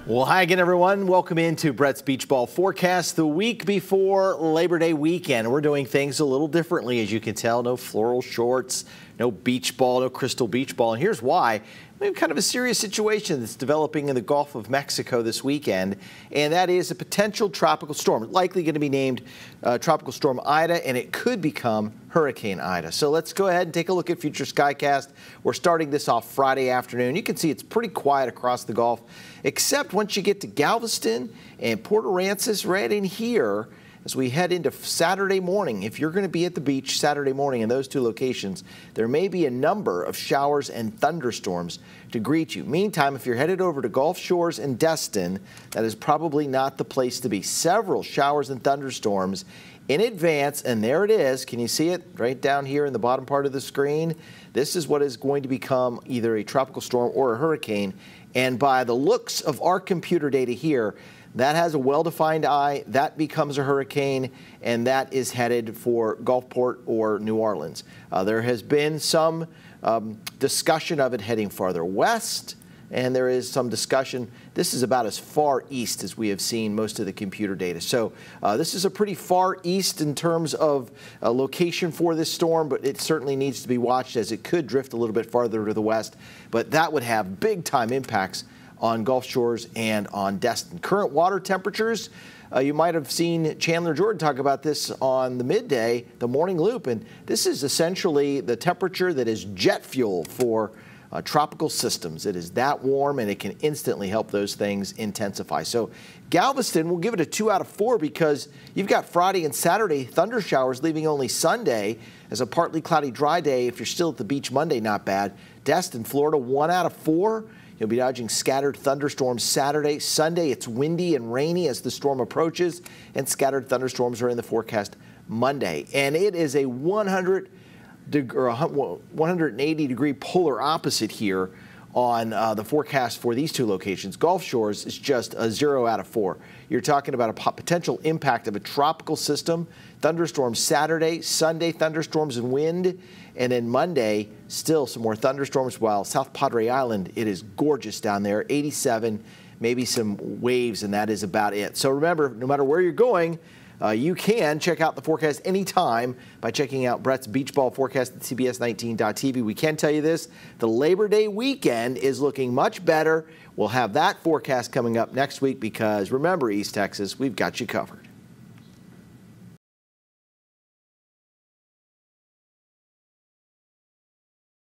Well, hi again, everyone. Welcome into Brett's Beach Ball Forecast the week before Labor Day weekend. We're doing things a little differently, as you can tell. No floral shorts, no beach ball, no crystal beach ball. And here's why. We have kind of a serious situation that's developing in the Gulf of Mexico this weekend, and that is a potential tropical storm, likely going to be named Tropical Storm Ida, and it could become Hurricane Ida. So let's go ahead and take a look at Future Skycast. We're starting this off Friday afternoon. You can see it's pretty quiet across the Gulf, except once you get to Galveston and Port Aransas right in here. As we head into Saturday morning, if you're going to be at the beach Saturday morning in those two locations, there may be a number of showers and thunderstorms to greet you. Meantime, if you're headed over to Gulf Shores and Destin, that is probably not the place to be. Several showers and thunderstorms in advance, and there it is. Can you see it right down here in the bottom part of the screen? This is what is going to become either a tropical storm or a hurricane, and by the looks of our computer data here, that has a well-defined eye, that becomes a hurricane, and that is headed for Gulfport or New Orleans. There has been some discussion of it heading farther west, and there is some discussion. This is about as far east as we have seen most of the computer data. So this is a pretty far east in terms of location for this storm, but it certainly needs to be watched as it could drift a little bit farther to the west. But that would have big-time impacts on Gulf Shores and on Destin. Current water temperatures, you might have seen Chandler Jordan talk about this on the midday, the morning loop, and this is essentially the temperature that is jet fuel for tropical systems. It is that warm, and it can instantly help those things intensify. So Galveston, we'll give it a 2 out of 4 because you've got Friday and Saturday thunder showers, leaving only Sunday as a partly cloudy dry day. If you're still at the beach Monday, not bad. Destin, Florida, 1 out of 4. You'll be dodging scattered thunderstorms Saturday. Sunday, it's windy and rainy as the storm approaches, and scattered thunderstorms are in the forecast Monday. And it is a 180-degree polar opposite here on the forecast for these two locations. Gulf Shores is just a 0 out of 4. You're talking about a potential impact of a tropical system. Thunderstorms Saturday, Sunday thunderstorms and wind, and then Monday still some more thunderstorms. While South Padre Island, it is gorgeous down there, 87, maybe some waves, and that is about it. So remember, no matter where you're going, you can check out the forecast anytime by checking out Brett's Beach Ball Forecast at CBS19.tv. We can tell you this, the Labor Day weekend is looking much better. We'll have that forecast coming up next week because remember, East Texas, we've got you covered.